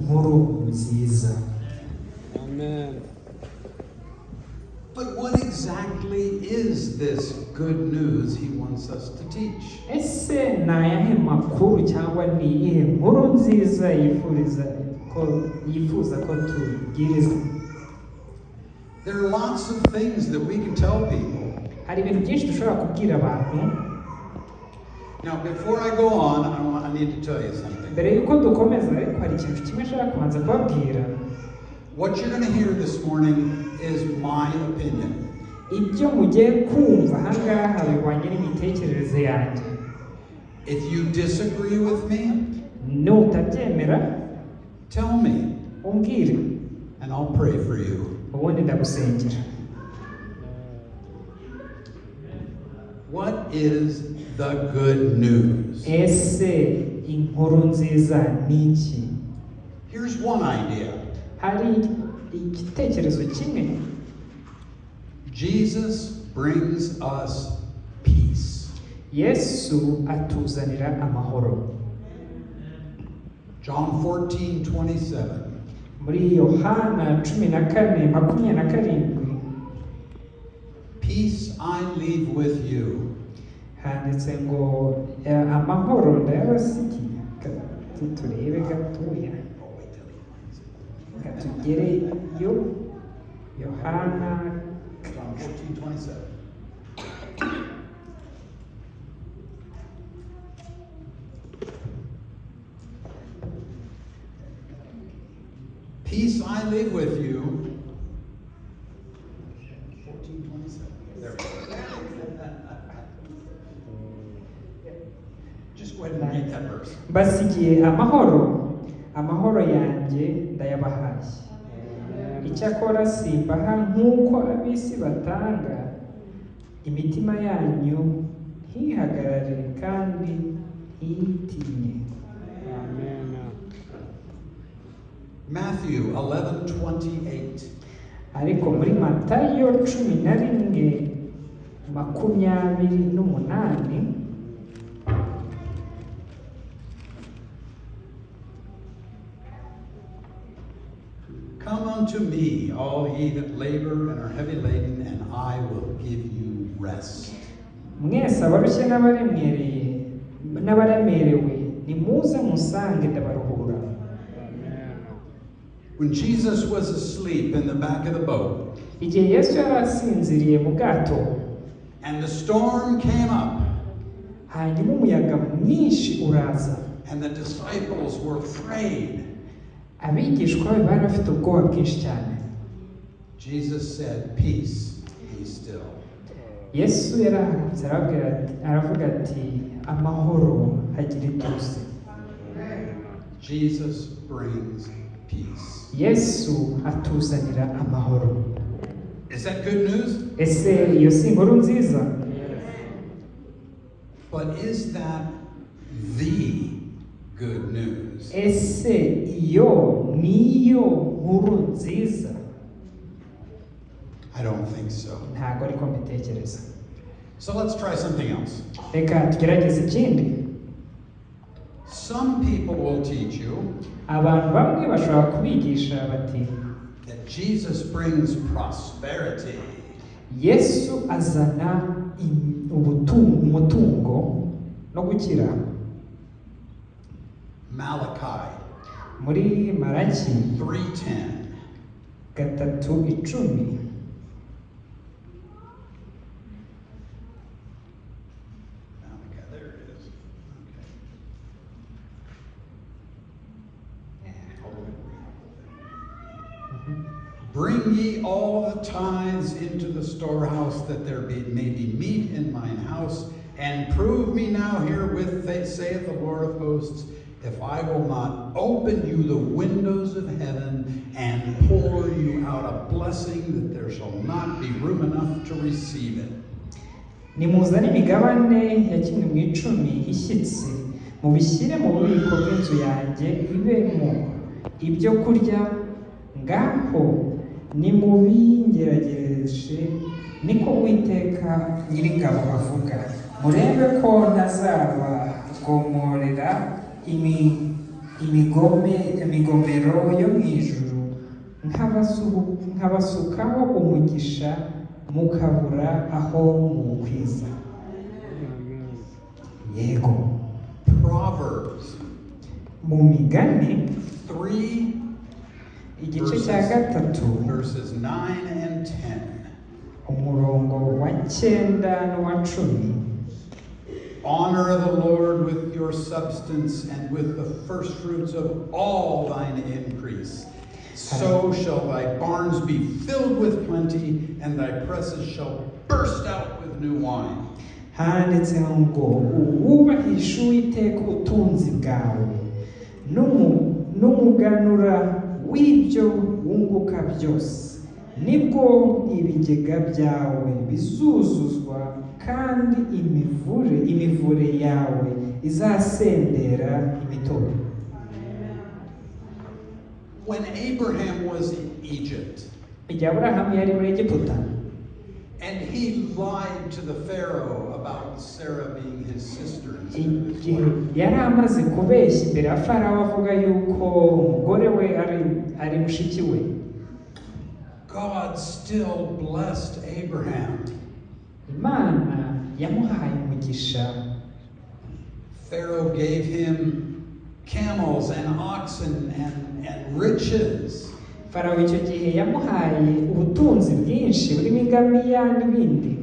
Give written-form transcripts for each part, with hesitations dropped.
inkuru nziza. Amen. But what exactly is this good news he wants us to teach? Ese ni ayahe makuru cyangwa ni iyihe nkuru nziza yifuza ko tubwiriza? There are lots of things that we can tell people. Hari ibintu byinshi dushobora kubwira abantu. Now, before I go on, I need to tell you something. Mbere yuko dukomeza ariko hari ikintu kimwe nshaka kubanza kubabwira. What you're going to hear this morning is my opinion. Ibyo mugiye kumva ahangaha bihwanye n'imitekerereze yanjye. If you disagree with me, nutabyemera, tell me, umbwire, and I'll pray for you. ubundi ndagusengera. What is the good news? Ese inkuru nziza ni iki? Here's one idea. Hari igitekerezo kimwe. Jesus brings us peace. Yesu atuzanira amahoro. John 14:27. Muri Yohana 14:27 Peace I leave with you. handitse ngo amahoro ndayabasigiye. Turebe gatoya tugereyo. Yohana John 14:27. Peace I leave with you. 14:27. There we go. Just go ahead and read that verse. mbasigiye amahoro yanjye ndayabahaye. Icyakora simbaha nk'uko ab'isi batanga, imitima yanyu ntihagarare kandi ntitinye. Amen. Matthew 11:28. Ariko muri Matayo 11:28 Come unto me, all ye that labor and are heavy laden, and I will give you rest. mwese abarushye n'abaremerewe nimuze musange ndabaruhura. When Jesus was asleep in the back of the boat, Igihe Yesu yari asinziriye mu bwato, and the storm came up, hanyuma umuyaga mwinshi uraza, and the disciples were afraid, abigishwa be bari bafite ubwoba bwinshi cyane. Jesus said, Peace, be still. Yesu yarahagurutse aravuga ati amahoro hagire ituze. Jesus brings peace. Yesu atuzanira amahoro. Is that good news? Ese iyo si inkuru nziza? But is that the good news? Ese iyo niyo nkuru nziza? I don't think so. Ntabwo ariko mbitekereza. So let's try something else. Reka tugerageze ikindi. Some people will teach you Abantu bamwe bashobora kubigisha bati that Jesus brings prosperity. Yesu azana umutungo no gukira. Malachi Muri Malaki 3:10. 3:10 Malachi, there it is. Okay. Bring ye all the tithes into the storehouse, that there may be meat in mine house, and prove me now herewith, saith the Lord of hosts, if I will not open you the windows of heaven and pour you out a blessing that there shall not be room enough to receive it. Nimuzane imigabane ya 10 ishyitse, mubishyire mu bubiko bw'inzu yanjye, ibemo ibyo kurya, ngaho nimubingeragereshe, niko Uwiteka Nyiringabo avuga. Murebe ko ntazabagomorera imigomero yo mu ijuru, nkabasukaho umugisha mukabura aho muwukwiza. Yego. Proverbs Mu Migani 3 igice cya gatatu verses 9 and 10. umurongo wa 9 n'uwa 10. Honor the Lord with your substance and with the first fruits of all thine increase. So shall thy barns be filled with plenty, and thy presses shall burst out with new wine. Handitse ngo uwubahishe Uwiteka ubutunzi bwawe n'umuganura w'ibyo wunguka byose, nibwo ibigega byawe bizuzuzwa kandi imivure yawe izasendera imitobe. When Abraham was in Egypt, Igihe Aburahamu yari muri Egiputa, and he lied to the Pharaoh about Sarah being his sister instead of his igihe wife. yari amaze kubeshya imbere ya Farawo avuga yuko umugore we ari mushiki we, God still blessed Abraham. Imana yamuhaye umugisha. Pharaoh gave him camels and oxen and riches. Farawo icyo gihe yamuhaye ubutunzi bwinshi burimo ingamiya n'ibindi.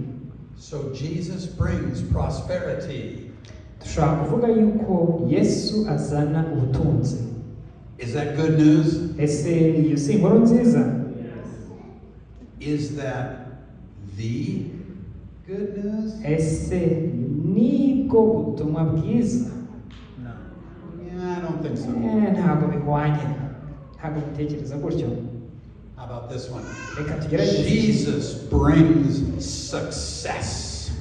So Jesus brings prosperity. Dushobora kuvuga yuko Yesu azana ubutunzi. Is that good news? Ese iyo si inkuru nziza? Is that the good news? Ese nibwo butumwa bwiza? Yeah, I don't think so. Ntabwo bihwanye, ntabwo bitekereza gutyo. How about this one? Reka tugerageze. Jesus brings success.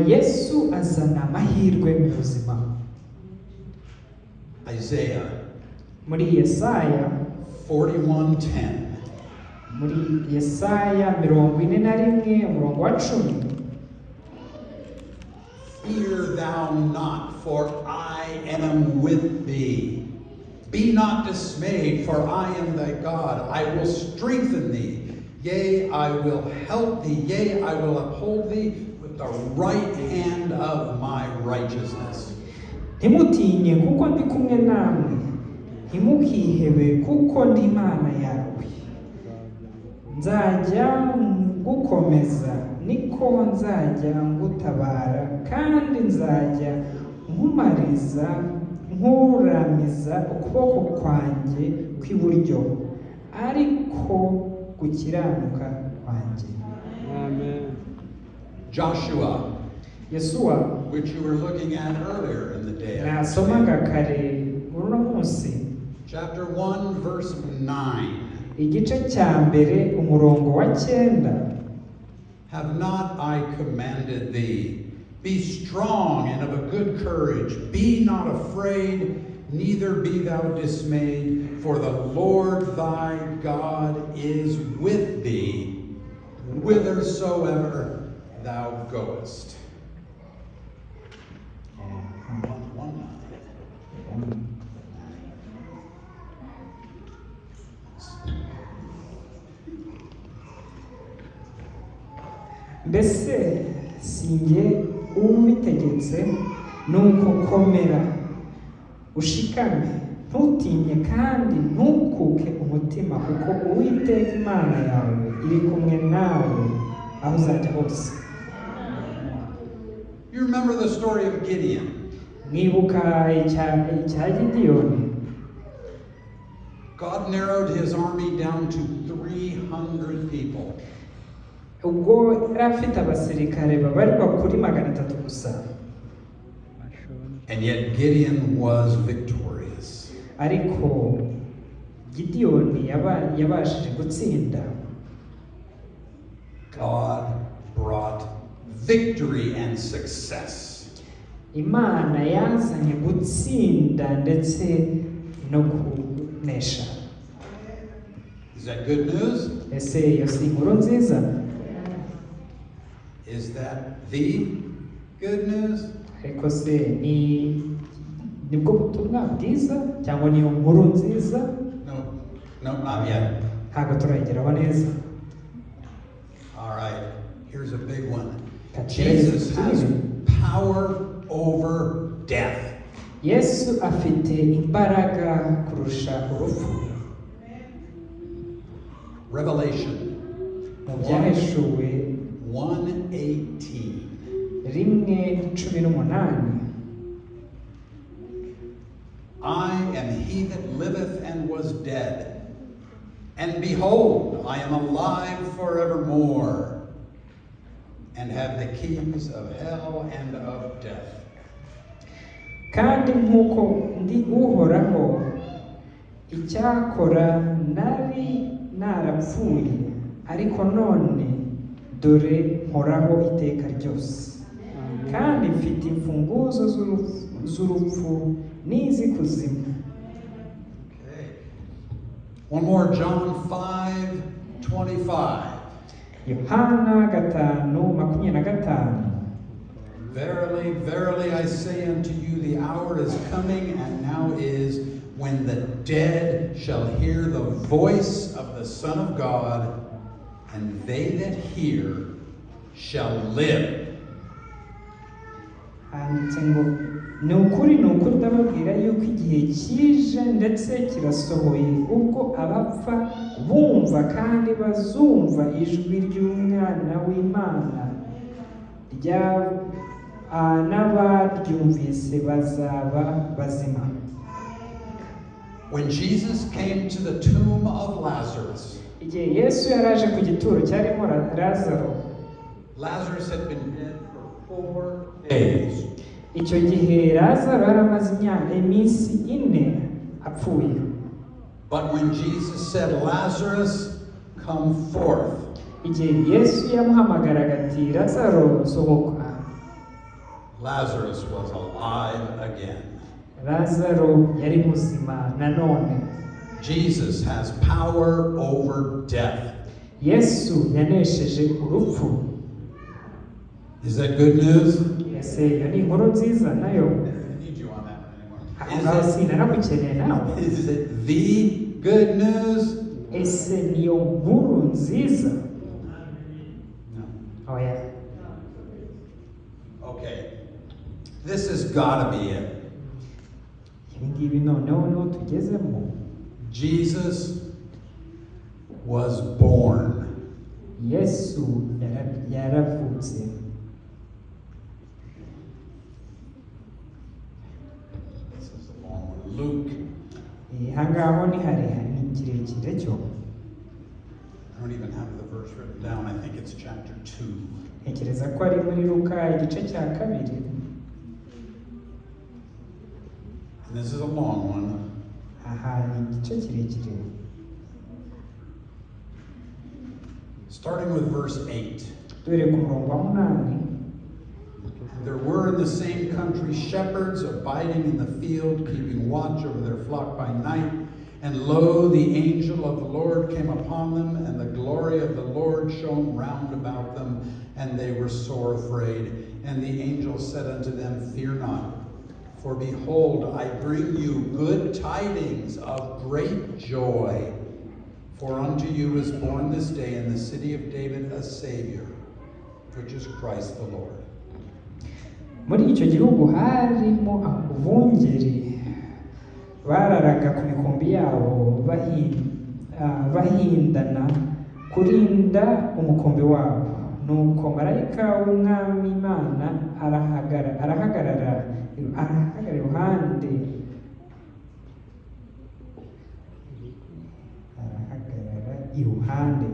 Yesu azana amahirwe mu buzima. Isaiah Muri Yesaya 41:10. muri Yesaya 41 umurongo wa 10. Fear thou not, for I am with thee. Be not dismayed, for I am thy God. I will strengthen thee. Yea, I will help thee. Yea, I will uphold thee with the right hand of my righteousness. Ntimutinye kuko ndi kumwe namwe, ntimukihebe kuko ndi Imana yawe. Nzajya ngukomeza, niko nzajya ngutabara, kandi nzajya nkuramiza ukuboko kwanjye kw'iburyo, ariko gukiranuka kwanjye. Amen. Joshua, Yesuwa which you were looking at earlier in the day. nasomaga kare uno munsi, Chapter 1, verse 9. igice cya mbere umurongo wa 9. Have not I commanded thee? Be strong and of a good courage. Be not afraid, neither be thou dismayed, for the Lord thy God is with thee, whithersoever thou goest. Mbese sinjye ubitegetse, nuko komera ushikame, ntutinye kandi ntukuke umutima, kuko Uwiteka Imana yawe iri kumwe nawe aho uzajya hose. You remember the story of Gideon. Mwibuka icya Gideyoni. God narrowed his army down to 300 people. Ubwo yari afite abasirikare babarirwa kuri 300 gusa, And yet Gideon was victorious. ariko Gideyoni yabashije gutsinda. God brought victory and success. Imana yazanye gutsinda ndetse no kunesha. Is that good news? Ese iyo si inkuru nziza? Is that the good news? Ariko se ni nibwo butumwa bwiza cyangwa niyo nkuru nziza? No, not yet. Ntabwo turayigeraho neza. All right, here's a big one. Kachira Jesus has Yesu. power over death. Yesu afite imbaraga kurusha urupfu. Revelation Mu byahishuwe 1:18. 1:18. I am he that liveth and was dead, and behold, I am alive forevermore, and have the keys of hell and of death. Kandi nk'uko ndi uhoraho, icyakora nari narapfuye, ariko none dore mporaho iteka ryose, kandi mfite imfunguzo z'urupfu n'iz'ikuzimu. Okay. One more, John 5:25. Yohana 5:25. Verily, verily, I say unto you, the hour is coming, and now is, when the dead shall hear the voice of the Son of God, and they that hear shall live. Handitse ngo ni ukuri ndababwira yuko igihe kije ndetse kirasohoye ubwo abapfa bumva kandi bazumva ijwi ry'umwana w'Imana n'abaryumvise bazaba bazima. When Jesus came to the tomb of Lazarus, Igihe Yesu yaraje ku gituro cyarimo Lazaro, Lazarus had been dead for 4 days. icyo gihe Lazaro yaramaze iminsi 4 apfuye. But when Jesus said, Lazarus, come forth, Igihe Yesu yamuhamagaraga ati Lazaro sohoka, Lazarus was alive again. Lazaro yari muzima nanone. Jesus has power over death. Yesu yanesheje urupfu. Is that good news? Ese iyo ni inkuru nziza nayo? I need you on that one Aho anymore. sinanagukeneye nawe. Is it the good news? Ese niyo nkuru nziza? No. Oya. Okay. This has got to be it. Ibi ngibi noneho niho tugezemo. Jesus was born. Yesu yaravutse. This is a long one. Luke. Hangaho ni harehare ni kirekire cyo. I don't even have the verse written down. I think it's chapter 2. Ntekereza ko ari muri Luka igice cya 2. And this is a long one. Aha ni igice kirekire. Starting with verse 8. Dore ku murongo wa 8. There were in the same country shepherds abiding in the field, keeping watch over their flock by night. And lo, the angel of the Lord came upon them, and the glory of the Lord shone round about them, and they were sore afraid. And the angel said unto them, Fear not, for behold, I bring you good tidings of great joy. For unto you is born this day in the city of David a Savior, which is Christ the Lord. Muri icyo gihugu harimo abungeri bararaga ku mikumbi yabo bahindana kurinda umukumbi wabo. Nuko marayika w'umwami Imana arahagarara iruhande.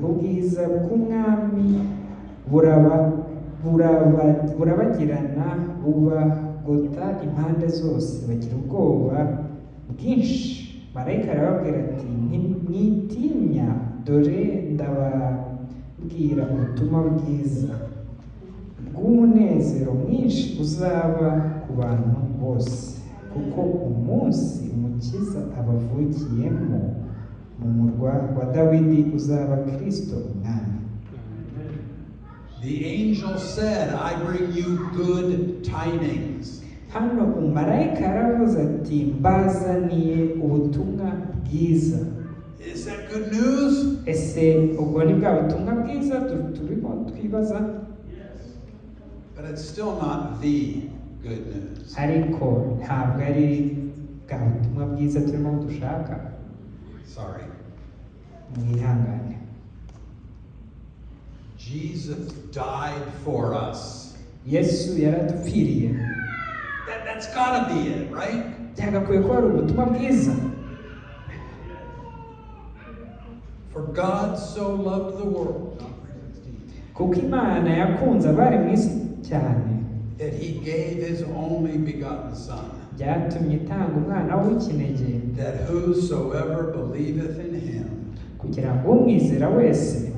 Ubwiza bw'umwami burabagirana bubagota impande zose, bagira ubwoba bwinshi. Marayika arababwira ati ntimwitinya, dore ndababwira ubutumwa bwiza bw'umunezero mwinshi uzaba ku bantu bose, kuko umunsi umukiza abavukiyemo mu murwa wa Dawidi uzaba Kristo umwami. The angel said, I bring you good tidings. hano umumarayika yaravuze ati mbazaniye ubutumwa bwiza. Is that good news? Ese ubwo ni bwa butumwa bwiza turimo twibaza? But it's still not the good news. Ariko ntabwo ari bwa butumwa bwiza turimo dushaka. Sorry. Mwihangane. Jesus died for us. Yesu yaradupfiriye. That's gotta be it, right? Byagakwiye kuba ari ubutumwa bwiza. For God so loved the world Kuko Imana yakunze abari mu isi cyane that he gave his only begotten Son, byatumye itanga umwana w'ikinege that whosoever believeth in him kugira ngo umwizera wese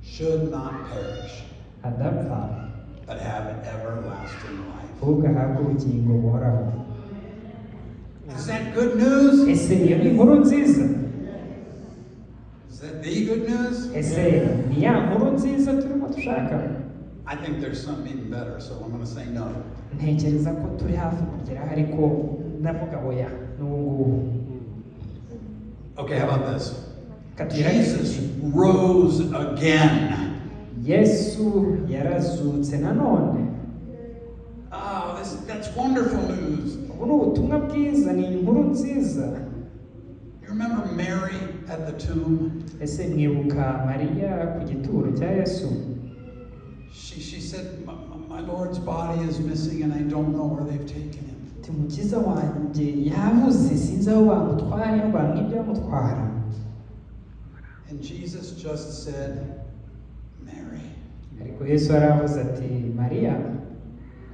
should not perish, adapfa but have everlasting life. ahubwo ahabwe ubugingo buhoraho. Is that good news? Ese iyo ni inkuru nziza? Is that the good news? Ese ni ya nkuru nziza turimo dushaka? I think there's something even better, so I'm going to say no. Ntekereza ko turi hafi kugeraho ariko ndavuga oya n'ubu ngubu. Okay, how about this? Katugerageze. Jesus rose again. Yesu yarazutse nanone. Oh, that's wonderful news. Ubu ni ubutumwa bwiza, ni inkuru nziza. You remember Mary at the tomb? Ese mwibuka Mariya ku gituro cya Yesu? She said, my Lord's body is missing and I don't know where they've taken him. Ati mukiza wanjye yabuze sinzi aho bamutwaye bamwibye bamutwara. And Jesus just said, Mary. Ariko Yesu aravuze ati Mariya.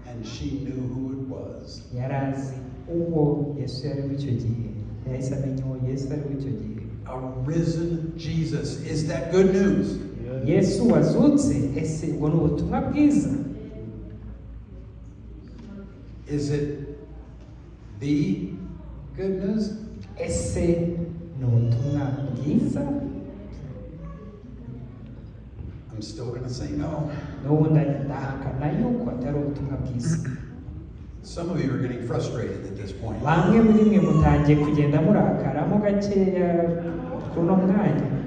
And she knew who it was. Yarazi uwo Yesu yari w'icyo gihe. Yahise amenya uwo Yesu ari w'icyo gihe. A risen Jesus. Is that good news? Yesu wazutse, ese ubwo ni ubutumwa bwiza? Is it the good news? Ese ni ubutumwa bwiza? I'm still going to say no. N'ubu ndahakana yuko atari ubutumwa bwiza. Some of you are getting frustrated at this point. Bamwe muri mwe mutangiye kugenda murakaramo gakeya kuno mwanya.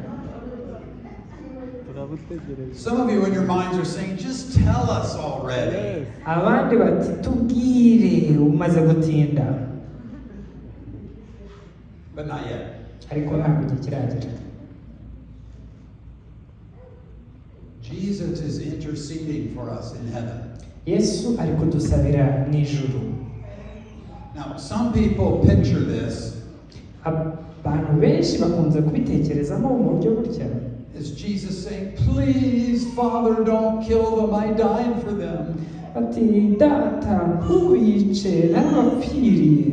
Some of you in your minds are saying, just tell us already. Abandi bati tubwire umaze gutinda. But not yet. Ariko ntabwo igihe kiragera. Jesus is interceding for us in heaven. Yesu ari kudusabira mu ijuru. Now, some people picture this Abantu benshi bakunze kubitekerezamo mu buryo gutya. as Jesus saying, please, Father, don't kill them. I died for them. Ati data ntubice narabapfiriye.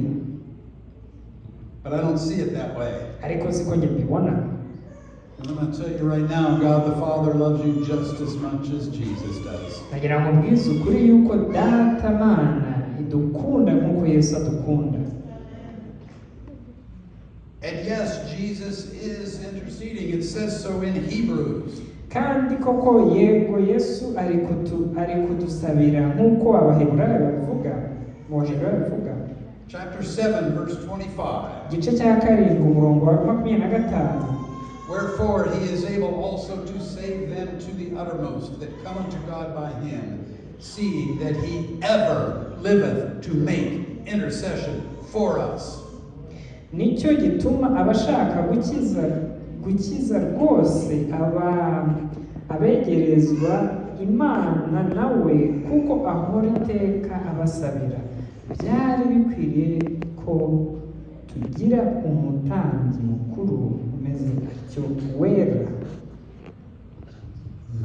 But I don't see it that way. Ariko siko njye mbibona. And I'm going to tell you right now, God the Father loves you just as much as Jesus does. Nagira ngo mbwize ukuri yuko data Mana idukunda nk'uko Yesu adukunda. And yes, Jesus is interceding. It says so in Hebrews. Kandi koko yego Yesu ari kudusabira nk'uko Abaheburayo babivuga. Mu Baheburayo babivuga. Chapter 7, verse 25. Igice cya 7 umurongo wa 25. Wherefore he is able also to save them to the uttermost that come unto God by him, seeing that he ever liveth to make intercession for us. Nicyo gituma abashaka gukiza rwose abegerezwa Imana nawe kuko ahora iteka abasabira. Byari bikwiriye ko tugira umutambyi mukuru umeze atyo wera.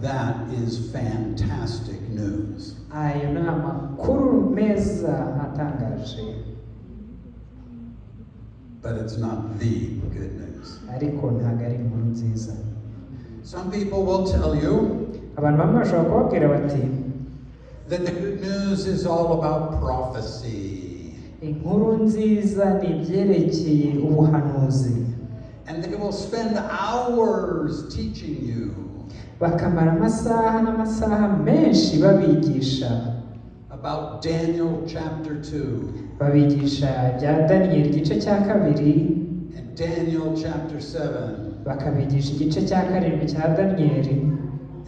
That is fantastic news. Ayo ni amakuru meza atangaje. But it's not the good news. Ariko ntabwo ari inkuru nziza. Some people will tell you Abantu bamwe bashobora kubabwira bati that the good news is all about prophecy. Inkuru nziza ni ibyerekeye ubuhanuzi. And they will spend hours teaching you Bakamara amasaha n'amasaha menshi babigisha about Daniel chapter 2 babigisha bya Daniyeli igice cya kabiri and Daniel chapter 7 bakabigisha igice cya karindwi cya Daniyeli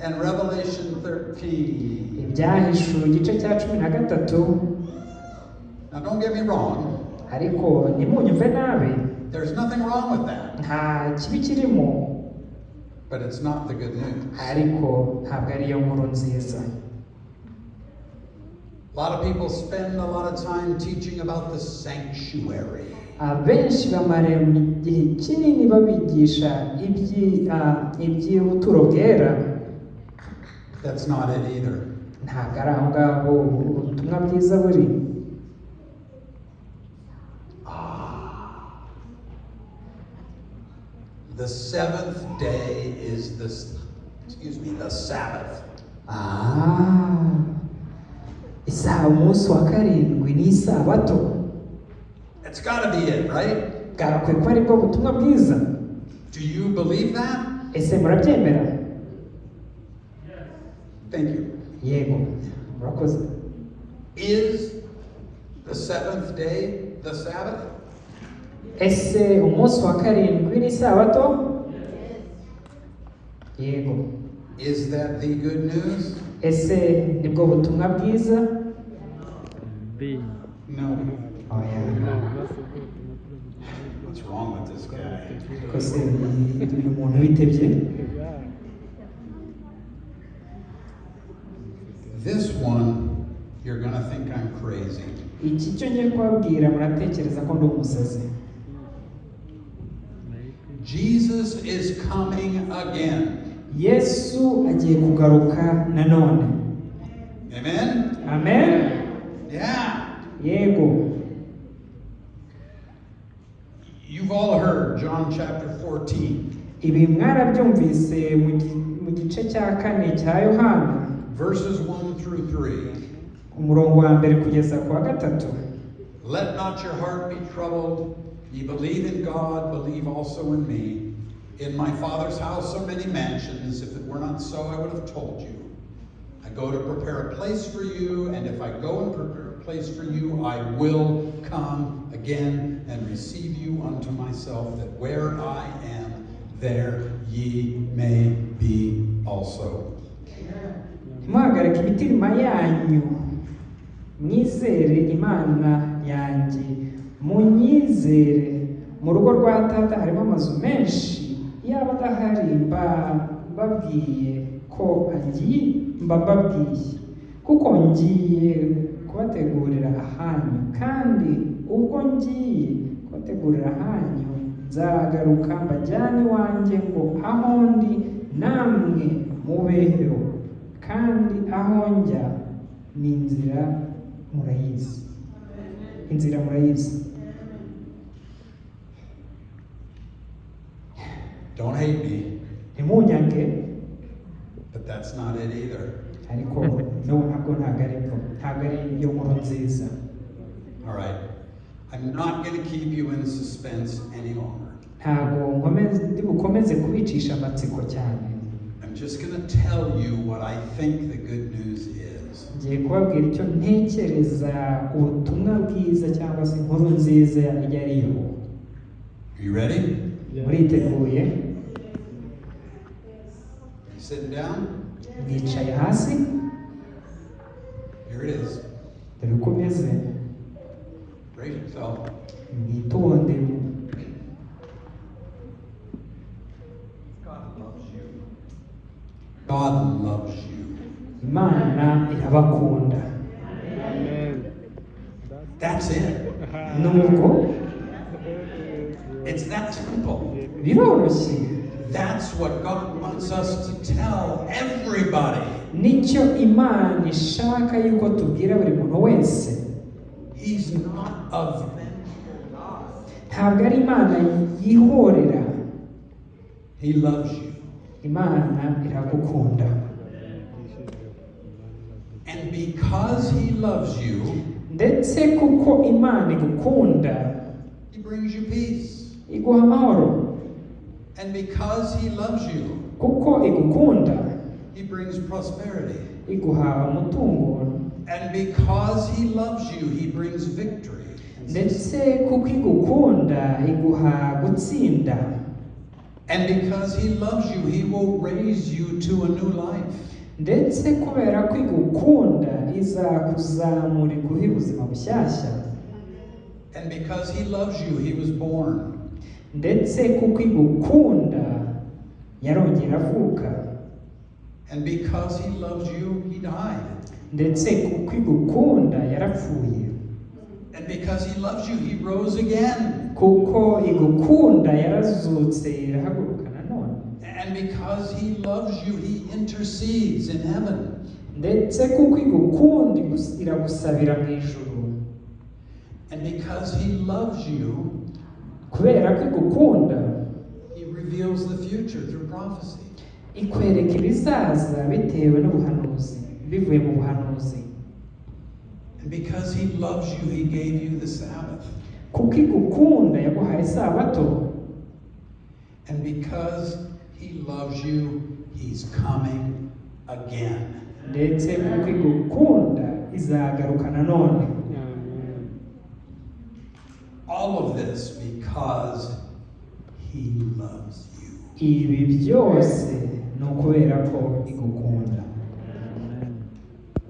and Revelation 13. ibyahishuwe igice cya 13. Now don't get me wrong, ariko ntimunyumve nabi, there's nothing wrong with that, nta kibi kirimo, but it's not the good news. ariko ntabwo ariyo nkuru nziza. A lot of people spend a lot of time teaching about the sanctuary. Abenshi bamara igihe kinini babigisha iby'ubuturo bwera. That's not it either. Ntabwo ari aho ngaho ubutumwa bwiza buri. The seventh day is the Sabbath. Umunsi wa karindwi ni isabato. It's got to be it, right? Bwagakwiye kuba aribwo butumwa bwiza. Do you believe that? Ese murabyemera? Thank you. Yego, murakoze. Is the seventh day the Sabbath? Ese umunsi wa karindwi ni isabato? Yego. Is that the good news? Ese nibwo butumwa bwiza? No. Oh yeah. What's wrong with this guy? Kose uyu muntu witebye. This one, you're going to think I'm crazy. Iki cyo ngiye kubabwira muratekereza ko ndi umusazi. Jesus is coming again. Yesu agiye kugaruka nanone. Amen? Amen. Yeah. Yego. You've all heard John chapter 14. Ibi mwarabyumvise mu gice cya 4 cya Yohana. Verses 1 through 3. Umurongo wa mbere kugeza ku wa 3. Let not your heart be troubled. Ye believe in God, believe also in me. In my Father's house are many mansions. If it were not so, I would have told you. I go to prepare a place for you, and if I go and prepare a place for you, I will come again and receive you unto myself, that where I am, there ye may be also. Muhagarike imitima yanyu, mwizere Imana yanjye, munyizere. Mu rugo rwa Data harimo amazu menshi, yaba adahari mbabwiye ko mbabwiye, kuko ngiye kubategurira ahanyu, kandi ubwo ngiye kubategurira ahanyu nzagaruka mbajyane iwanjye, ngo aho ndi namwe mubeho, kandi aho njya ni inzira murayizi. Inzira murayizi. Don't hate me. Ntimunyange. But that's not it either. Ariko ntabwo ari yo nkuru nziza. All right. I'm not going to keep you in suspense any longer. Ntabwo bukomeze kubicisha amatsiko cyane. I'm just going to tell you what I think the good news is. Ngiye kubabwira icyo ntekereza ubutumwa bwiza cyangwa se inkuru nziza yariyo. Are you ready? Muriteguye? Sitting down? Mwicaye hasi? Here it is. Dore uko umeze. Brace yourself. Mwitonde. God loves you. Imana irabakunda. That's it. Nuko It's that simple. biroroshye. That's what God wants us to tell everybody. Nicyo Imana ishaka yuko tubwira buri muntu wese. He's not of Ntabwo ari Imana yihorera. He loves you. Imana iragukunda. And because He loves you, Ndetse kuko Imana igukunda, He brings you peace. iguha amahoro. And because He loves you, Kuko igukunda, He brings prosperity. iguha umutungo. And because he loves you, he brings victory. ndetse kuko igukunda iguha gutsinda. And because he loves you, he will raise you to a new life. ndetse kubera ko igukunda izakuzamura iguhe ubuzima bushyashya. And because he loves you, he was born. ndetse kuko igukunda yarongera avuka. And because he loves you, he died. ndetse kuko igukunda yarapfuye. And because he loves you, he rose again. kuko igukunda yarazutse irahaguruka nanone. And because he loves you, he intercedes in heaven. ndetse kuko igukunda iragusabira mu ijuru. And because he loves you, kubera ko igukunda he reveals the future through prophecy. ikwereka ibizaza bitewe n'ubuhanuzi, bivuye mu buhanuzi. And because he loves you, he gave you the Sabbath. kuko igukunda yaguhaye isabato. And because he loves you, he's coming again. ndetse kuko igukunda izagaruka nanone. Amen. All of this because he loves you. ibi byose ni ukubera ko igukunda.